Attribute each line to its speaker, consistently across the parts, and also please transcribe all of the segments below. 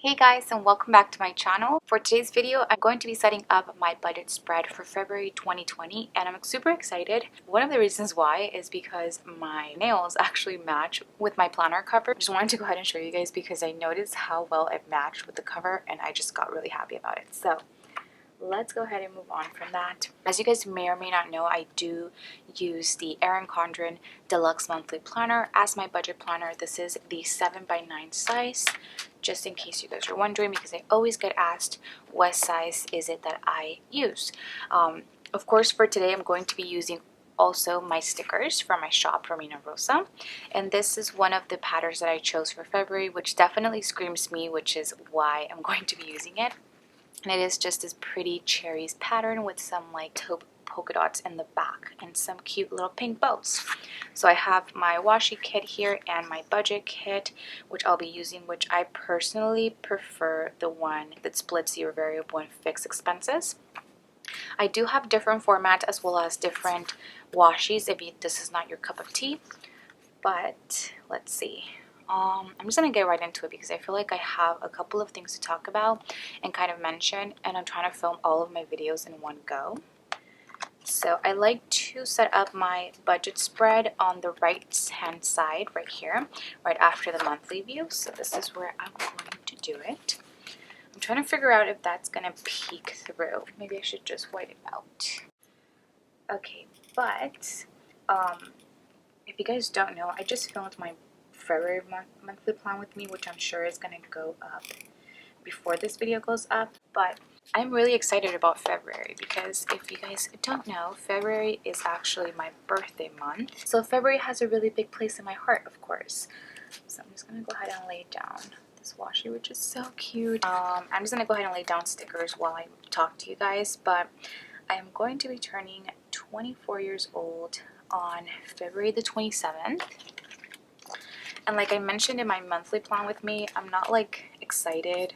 Speaker 1: Hey guys, and welcome back to my channel. For today's video, I'm going to be setting up my budget spread for February 2020 and I'm super excited. One of the reasons why is because my nails actually match with my planner cover. I just wanted to go ahead and show you guys because I noticed how well it matched with the cover and I just got really happy about it. So let's go ahead and move on from that. As you guys may or may not know, I do use the Erin Condren Deluxe Monthly Planner as my budget planner. This is the 7x9 size, just in case you guys are wondering, because I always get asked what size is it that I use. Of course, for today, I'm going to be using also my stickers from my shop, Romina Rosa, and this is one of the patterns that I chose for February, which definitely screams me, which is why I'm going to be using it. And it is just this pretty cherries pattern with some like taupe polka dots in the back and some cute little pink bows. So I have my washi kit here and my budget kit, which I'll be using, which I personally prefer the one that splits your variable and fixed expenses. I do have different formats as well as different washis if this is not your cup of tea. But let's see. I'm just gonna get right into it because I feel like I have a couple of things to talk about and kind of mention, and I'm trying to film all of my videos in one go. So I like to set up my budget spread on the right hand side right here, right after the monthly view. So this is where I'm going to do it. I'm trying to figure out if that's gonna peek through. Maybe I should just white it out. Okay, but if you guys don't know, I just filmed my February monthly plan with me, which I'm sure is going to go up before this video goes up. But I'm really excited about February because if you guys don't know, February is actually my birthday month. So February has a really big place in my heart, of course. So I'm just going to go ahead and lay down this washi, which is so cute. I'm just going to go ahead and lay down stickers while I talk to you guys. But I am going to be turning 24 years old on February the 27th. And like I mentioned in my monthly plan with me, I'm not like excited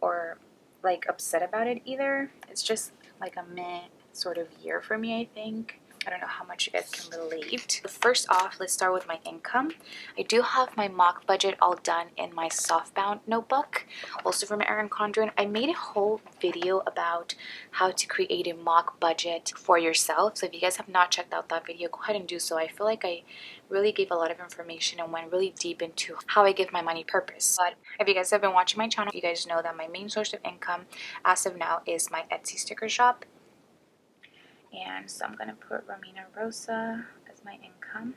Speaker 1: or like upset about it either. It's just like a meh sort of year for me, I think. I don't know how much you guys can relate. But first off, let's start with my income. I do have my mock budget all done in my softbound notebook, also from Erin Condren. I made a whole video about how to create a mock budget for yourself. So if you guys have not checked out that video, go ahead and do so. I feel like I really gave a lot of information and went really deep into how I give my money purpose. But if you guys have been watching my channel, you guys know that my main source of income as of now is my Etsy sticker shop. And so I'm going to put Romina Rosa as my income.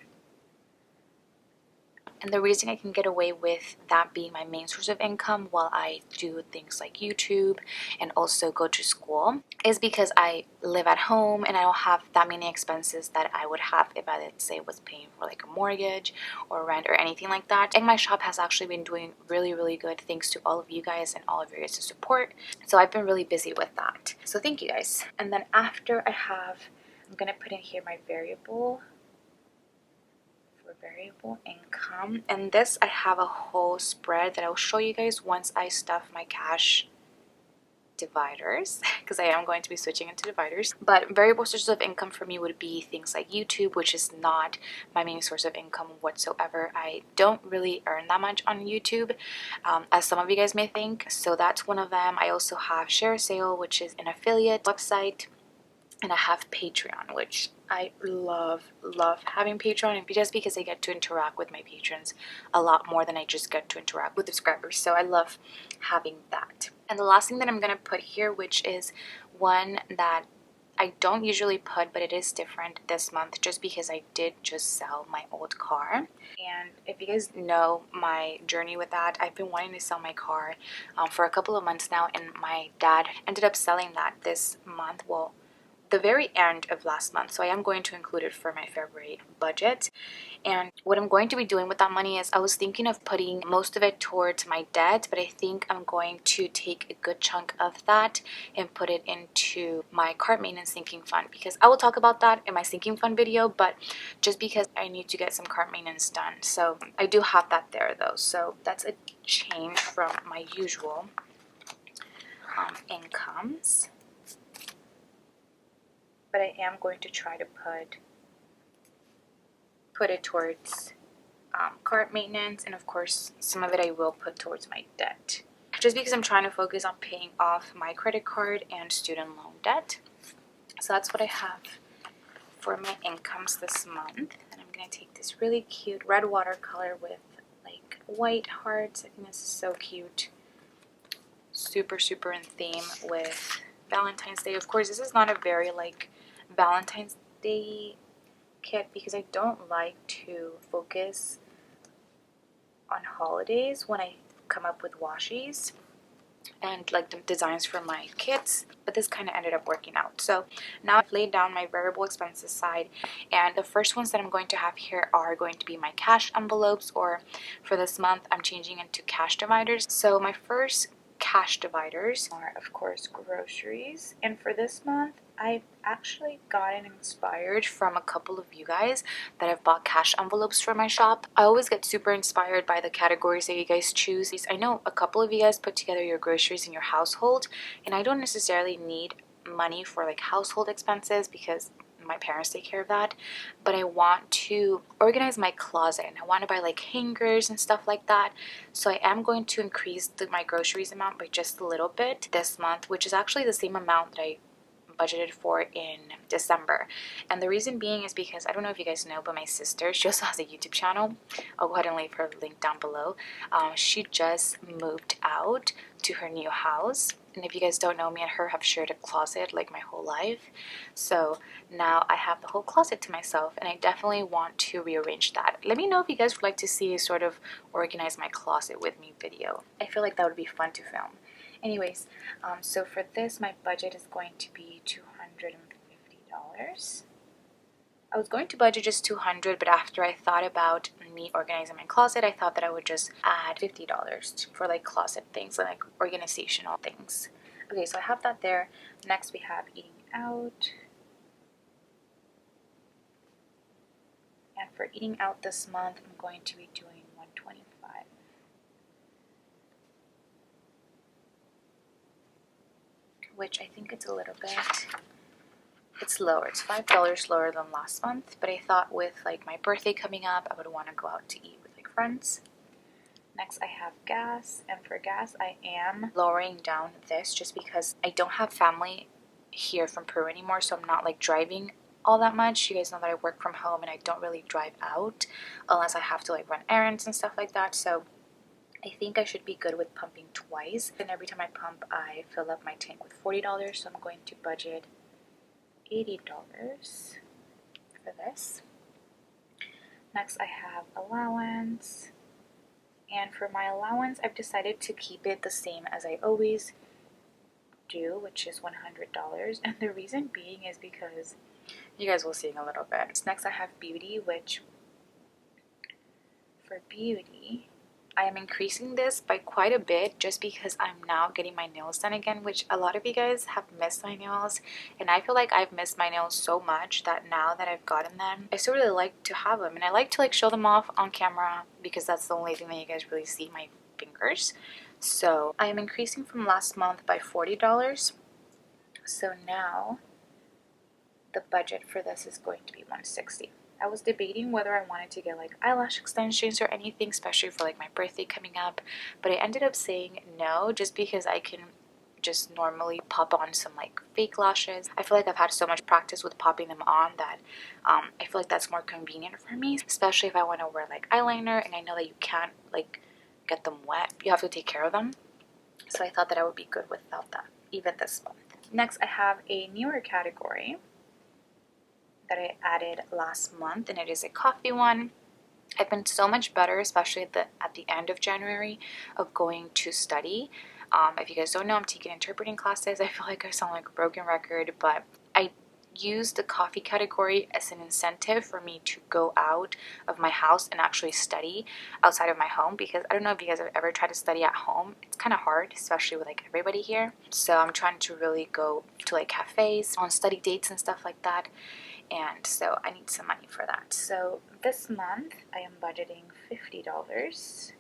Speaker 1: And the reason I can get away with that being my main source of income while I do things like YouTube and also go to school is because I live at home and I don't have that many expenses that I would have if I, let's say, was paying for like a mortgage or rent or anything like that. And my shop has actually been doing really, really good thanks to all of you guys and all of your guys' support. So I've been really busy with that. So thank you guys. And then after I'm going to put in here my variable income, and this I have a whole spread that I'll show you guys once I stuff my cash dividers, because I am going to be switching into dividers. But variable sources of income for me would be things like YouTube, which is not my main source of income whatsoever. I don't really earn that much on YouTube, as some of you guys may think, so that's one of them. I also have Share Sale, which is an affiliate website, and I have Patreon, which I love having Patreon, just because I get to interact with my patrons a lot more than I just get to interact with subscribers. So I love having that. And the last thing that I'm going to put here, which is one that I don't usually put, but it is different this month just because I did just sell my old car. And if you guys know my journey with that, I've been wanting to sell my car for a couple of months now, and my dad ended up selling that this month. Well, the very end of last month, so I am going to include it for my February budget. And what I'm going to be doing with that money is I was thinking of putting most of it towards my debt, but I think I'm going to take a good chunk of that and put it into my car maintenance sinking fund, because I will talk about that in my sinking fund video, but just because I need to get some car maintenance done. So I do have that there though, so that's a change from my usual incomes. But I am going to try to put it towards cart maintenance, and of course some of it I will put towards my debt. just because I'm trying to focus on paying off my credit card and student loan debt. So that's what I have for my incomes this month. And I'm going to take this really cute red watercolor with like white hearts. I think this is so cute. Super, super in theme with Valentine's Day. Of course, this is not a very like Valentine's Day kit because I don't like to focus on holidays when I come up with washies and like the designs for my kits, but this kind of ended up working out. So now I've laid down my variable expenses side, and the first ones that I'm going to have here are going to be my cash envelopes, or for this month I'm changing into cash dividers. So my first cash dividers are of course groceries, and for this month I've actually gotten inspired from a couple of you guys that have bought cash envelopes for my shop. I always get super inspired by the categories that you guys choose. I know a couple of you guys put together your groceries in your household, and I don't necessarily need money for like household expenses because my parents take care of that, but I want to organize my closet and I want to buy like hangers and stuff like that. So I am going to increase my groceries amount by just a little bit this month, which is actually the same amount that I budgeted for in December. And the reason being is because I don't know if you guys know, but my sister, she also has a YouTube channel. I'll go ahead and leave her link down below. She just moved out to her new house, and if you guys don't know, me and her have shared a closet like my whole life. So now I have the whole closet to myself, and I definitely want to rearrange that. Let me know if you guys would like to see a sort of organize my closet with me video. I feel like that would be fun to film. Anyways, so for this, my budget is going to be $250. I was going to budget just $200, but after I thought about me organizing my closet, I thought that I would just add $50 for like closet things, like organizational things. Okay, so I have that there. Next, we have eating out. And for eating out this month, I'm going to be doing $125. Which I think it's a little bit, it's lower. It's $5 lower than last month, but I thought with like my birthday coming up, I would want to go out to eat with like friends. Next, I have gas, and for gas, I am lowering down this just because I don't have family here from Peru anymore, so I'm not like driving all that much. You guys know that I work from home and I don't really drive out unless I have to like run errands and stuff like that. So I think I should be good with pumping twice, and every time I pump I fill up my tank with $40, so I'm going to budget $80 for this. Next, I have allowance, and for my allowance I've decided to keep it the same as I always do, which is $100, and the reason being is because you guys will see in a little bit. Next, I have beauty, which for beauty I am increasing this by quite a bit just because I'm now getting my nails done again, which a lot of you guys have missed my nails, and I feel like I've missed my nails so much that now that I've gotten them, I still really like to have them, and I like to like show them off on camera because that's the only thing that you guys really see, my fingers. So I am increasing from last month by $40. So now the budget for this is going to be $160. I was debating whether I wanted to get like eyelash extensions or anything, especially for like my birthday coming up, but I ended up saying no just because I can just normally pop on some like fake lashes. I feel like I've had so much practice with popping them on that I feel like that's more convenient for me, especially if I want to wear like eyeliner and I know that you can't like get them wet. You have to take care of them. So I thought that I would be good without that, even this month. Next, I have a newer category that I added last month, and it is a coffee one. I've been so much better, especially at the end of January, of going to study. If you guys don't know, I'm taking interpreting classes. I feel like I sound like a broken record, but I use the coffee category as an incentive for me to go out of my house and actually study outside of my home, because I don't know if you guys have ever tried to study at home. It's kind of hard, especially with like everybody here. So I'm trying to really go to like cafes on study dates and stuff like that. And so I need some money for that. So this month I am budgeting $50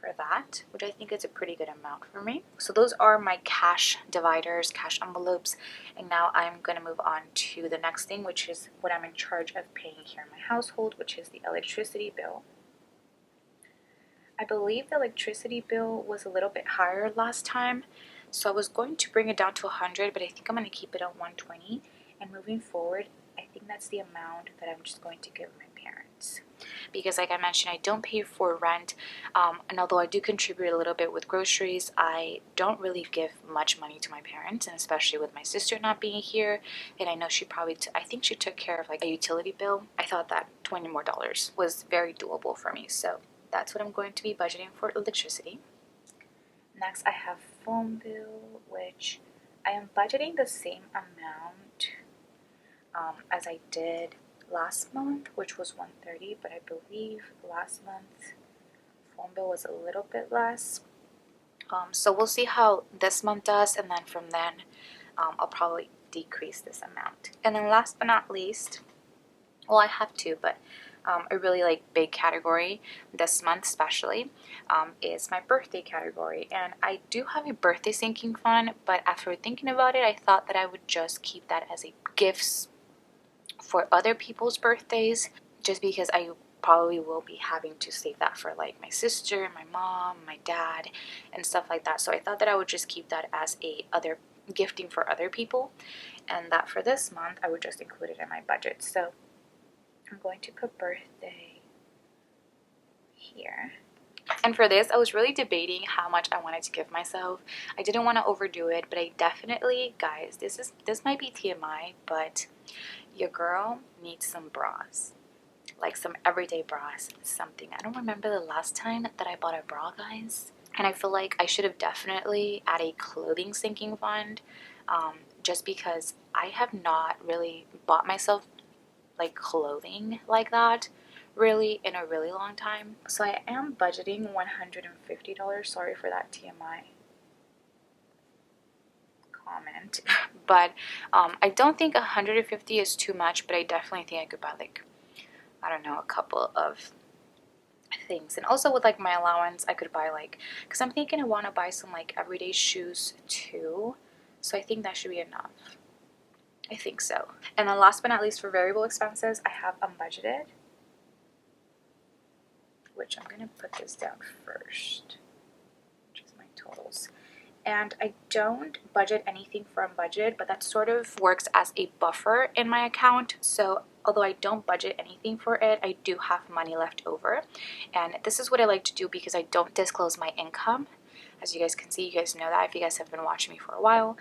Speaker 1: for that, which I think is a pretty good amount for me. So those are my cash dividers, cash envelopes. And now I'm going to move on to the next thing, which is what I'm in charge of paying here in my household, which is the electricity bill. I believe the electricity bill was a little bit higher last time, so I was going to bring it down to 100, but I think I'm going to keep it at 120. And moving forward, I think that's the amount that I'm just going to give my parents. Because like I mentioned, I don't pay for rent, and although I do contribute a little bit with groceries, I don't really give much money to my parents, and especially with my sister not being here, and I know she probably, I think she took care of like a utility bill. I thought that $20 more was very doable for me, so that's what I'm going to be budgeting for electricity. Next, I have phone bill, which I am budgeting the same amount as I did last month, which was $130, but I believe last month phone bill was a little bit less. So we'll see how this month does, and then from then I'll probably decrease this amount. And then last but not least, well, I have two, but a really like big category this month especially is my birthday category. And I do have a birthday sinking fund, but after thinking about it, I thought that I would just keep that as a gifts for other people's birthdays, just because I probably will be having to save that for like my sister, my mom, my dad, and stuff like that. So I thought that I would just keep that as a other gifting for other people, and that for this month I would just include it in my budget. So I'm going to put birthday here. And for this, I was really debating how much I wanted to give myself. I didn't want to overdo it, but I definitely, guys, this might be TMI, but your girl needs some bras. Like some everyday bras, something. I don't remember the last time that I bought a bra, guys. And I feel like I should have definitely added a clothing sinking fund, just because I have not really bought myself like clothing like that really in a really long time. So I am budgeting $150. Sorry for that TMI comment. But I don't think 150 is too much, but I definitely think I could buy like, I don't know, a couple of things. And also with like my allowance, I could buy like, because I'm thinking I want to buy some like everyday shoes too, so I think that should be enough. I think so. And then last but not least, for variable expenses, I have unbudgeted, which I'm going to put this down first, which is my totals. And I don't budget anything for unbudgeted, but that sort of works as a buffer in my account. So although I don't budget anything for it, I do have money left over. And this is what I like to do because I don't disclose my income. As you guys can see, you guys know that if you guys have been watching me for a while.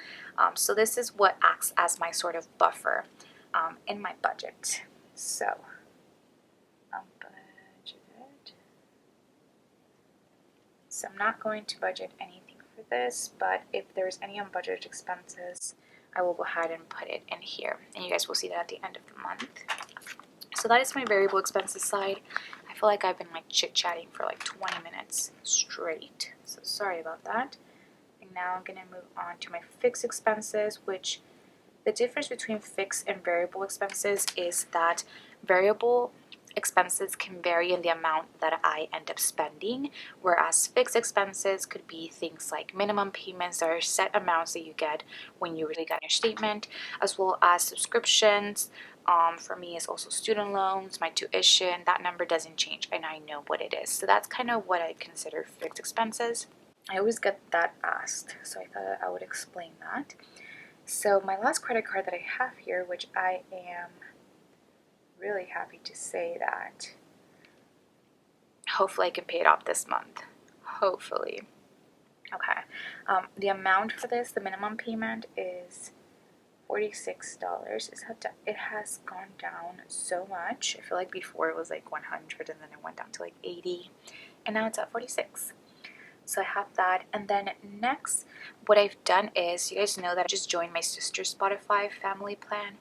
Speaker 1: So this is what acts as my sort of buffer in my budget. So, unbudgeted. So I'm not going to budget anything for this, but if there's any unbudgeted expenses, I will go ahead and put it in here. And you guys will see that at the end of the month. So that is my variable expenses side. I feel like I've been like chit-chatting for like 20 minutes straight, so sorry about that. And now I'm going to move on to my fixed expenses, which the difference between fixed and variable expenses is that variable expenses can vary in the amount that I end up spending, whereas fixed expenses could be things like minimum payments that are set amounts that you get when you really get your statement, as well as subscriptions. For me, it's also student loans, my tuition. That number doesn't change, and I know what it is. So that's kind of what I consider fixed expenses. I always get that asked, so I thought I would explain that. So my last credit card that I have here, which I am really happy to say that hopefully I can pay it off this month. Hopefully. Okay. The amount for this, the minimum payment is $46. It has gone down so much. I feel like before it was like 100 and then it went down to like 80 and now it's at 46. So I have that. And then next, what I've done is, you guys know that I just joined my sister's Spotify family plan,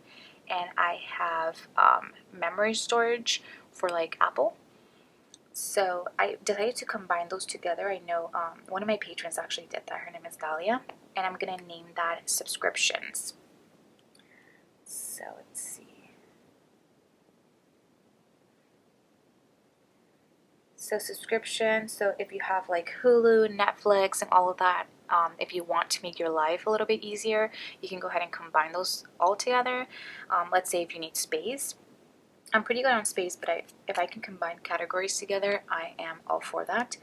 Speaker 1: and I have memory storage for like Apple. So I decided to combine those together. I know one of my patrons actually did that. Her name is Dahlia, and I'm gonna name that subscriptions. So let's see. So subscription, so if you have like Hulu, Netflix, and all of that, if you want to make your life a little bit easier, you can go ahead and combine those all together. Let's say if you need space. I'm pretty good on space, but if I can combine categories together, I am all for that.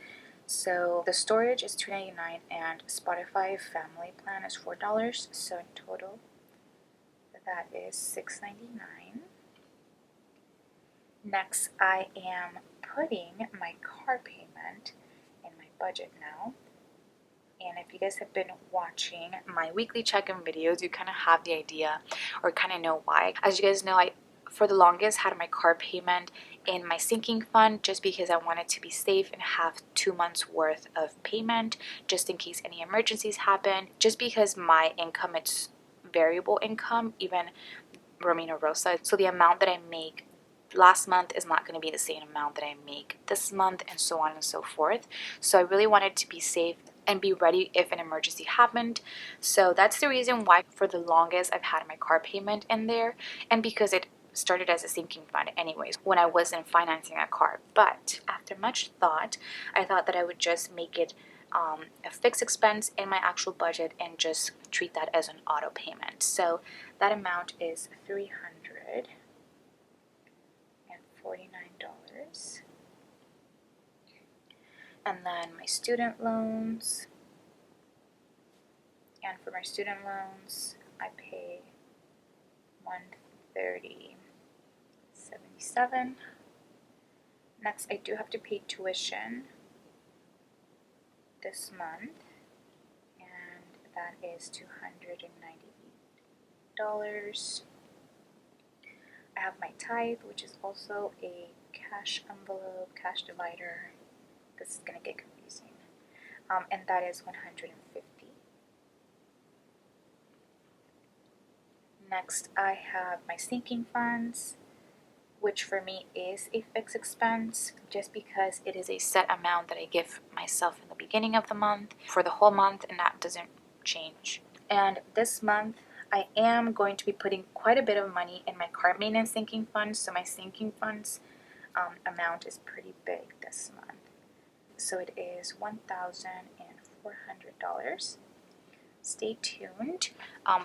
Speaker 1: So the storage is $2.99 and Spotify family plan is $4. So in total, that is $6.99. Next, I am putting my car payment in my budget now. And if you guys have been watching my weekly check-in videos, you kind of have the idea or kind of know why. As you guys know, I for the longest had my car payment in my sinking fund just because I wanted to be safe and have 2 months worth of payment just in case any emergencies happen. Just because my income, it's variable income, even Romina Rosa. So the amount that I make last month is not going to be the same amount that I make this month, and so on and so forth. So I really wanted to be safe and be ready if an emergency happened. So that's the reason why for the longest I've had my car payment in there, and because it started as a sinking fund anyways when I wasn't financing a car. But after much thought, I thought that I would just make it a fixed expense in my actual budget and just treat that as an auto payment. So that amount is $349. And then my student loans, and for my student loans I pay $130.77. Next, I do have to pay tuition this month, and that is $298. I have my tithe, which is also a cash envelope, cash divider. This is gonna get confusing, and that is $150. Next, I have my sinking funds, which for me is a fixed expense just because it is a set amount that I give myself in the beginning of the month for the whole month, and that doesn't change. And this month I am going to be putting quite a bit of money in my car maintenance sinking funds. So my sinking funds amount is pretty big this month. So it is $1,400. Stay tuned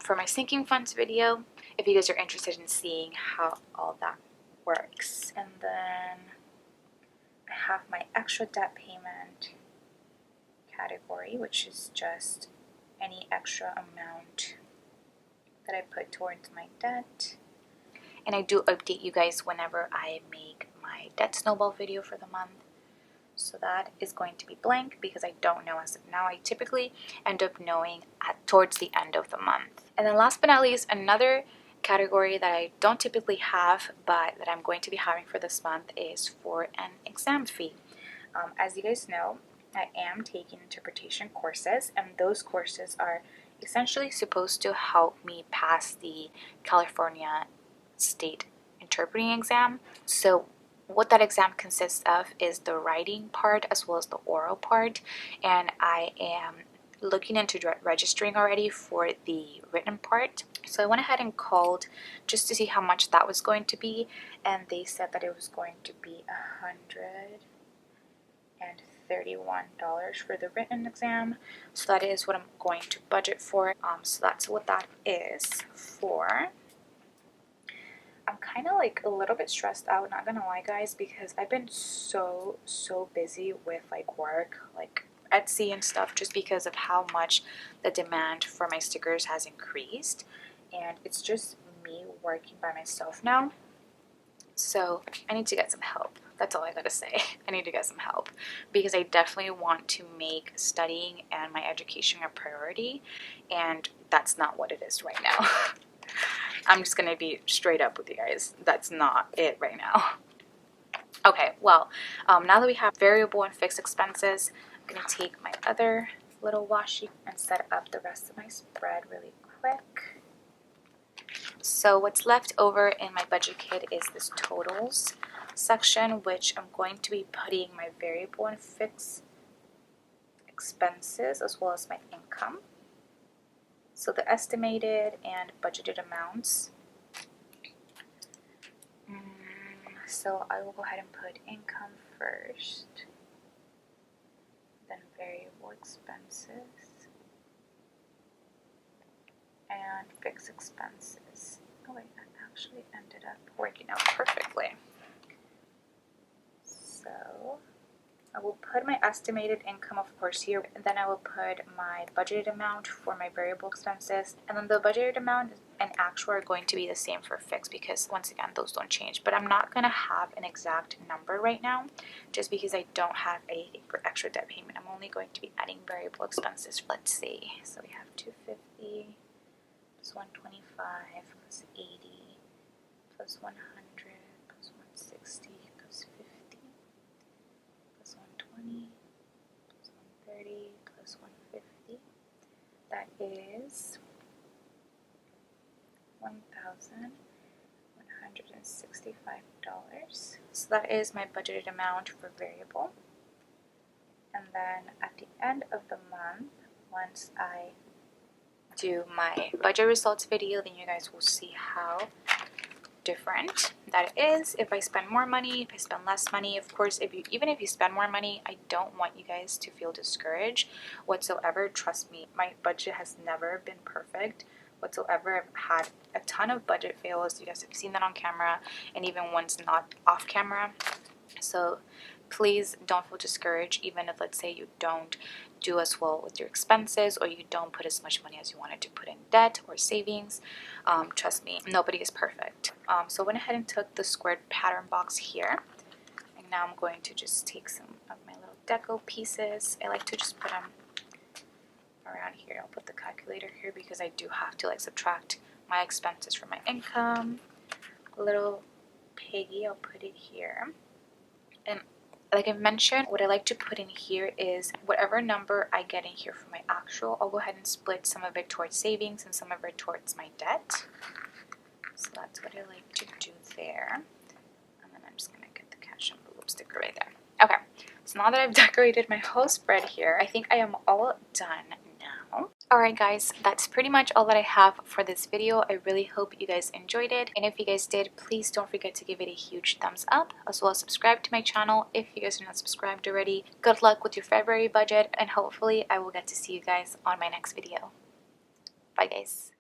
Speaker 1: for my sinking funds video if you guys are interested in seeing how all that works. And then I have my extra debt payment category, which is just any extra amount that I put towards my debt. And I do update you guys whenever I make my debt snowball video for the month. So that is going to be blank because I don't know as of now. I typically end up knowing towards the end of the month. And then last but not least, another category that I don't typically have but that I'm going to be having for this month is for an exam fee. As you guys know, I am taking interpretation courses, and those courses are essentially supposed to help me pass the California State Interpreting Exam. So what that exam consists of is the writing part as well as the oral part, and I am looking into registering already for the written part. So I went ahead and called just to see how much that was going to be, and they said that it was going to be $131 for the written exam. So that is what I'm going to budget for. So that's what that is for. I'm kind of like a little bit stressed out, not gonna lie guys, because I've been so busy with like work, like Etsy and stuff, just because of how much the demand for my stickers has increased, and it's just me working by myself now. So I need to get some help. That's all I gotta say. I need to get some help because I definitely want to make studying and my education a priority, and that's not what it is right now. I'm just gonna be straight up with you guys. That's not it right now. Okay, well, now that we have variable and fixed expenses, I'm gonna take my other little washi and set up the rest of my spread really quick. So what's left over in my budget kit is this totals section, which I'm going to be putting my variable and fixed expenses as well as my income. So the estimated and budgeted amounts. So I will go ahead and put income first, then variable expenses, and fixed expenses. Oh wait, that actually ended up working out perfectly. So I will put my estimated income, of course, here, and then I will put my budgeted amount for my variable expenses, and then the budgeted amount and actual are going to be the same for fixed because, once again, those don't change. But I'm not going to have an exact number right now just because I don't have anything for extra debt payment. I'm only going to be adding variable expenses. Let's see. So we have 250 plus 125 plus 80 plus 100 plus 160 plus 50 plus 120 plus 130 plus 150. That is $1,165. So that is my budgeted amount for variable. And then at the end of the month, once I do my budget results video, then you guys will see how different that is if I spend more money, if I spend less money. Of course, even if you spend more money, I don't want you guys to feel discouraged whatsoever. Trust me, my budget has never been perfect whatsoever. I've had a ton of budget fails. You guys have seen that on camera, and even ones not off camera. So please don't feel discouraged, even if, let's say, you don't do as well with your expenses or you don't put as much money as you wanted to put in debt or savings. Trust me, nobody is perfect. So I went ahead and took the squared pattern box here, and now I'm going to just take some of my little deco pieces. I like to just put them around here. I'll put the calculator here because I do have to subtract my expenses from my income. A little piggy, I'll put it here. And like I mentioned, what I like to put in here is whatever number I get in here for my actual, I'll go ahead and split some of it towards savings and some of it towards my debt. So that's what I like to do there. And then I'm just going to get the cash envelope sticker right there. Okay, so now that I've decorated my whole spread here, I think I am all done now. Alright guys, that's pretty much all that I have for this video. I really hope you guys enjoyed it, and if you guys did, please don't forget to give it a huge thumbs up, as well as subscribe to my channel if you guys are not subscribed already. Good luck with your February budget, and hopefully I will get to see you guys on my next video. Bye guys.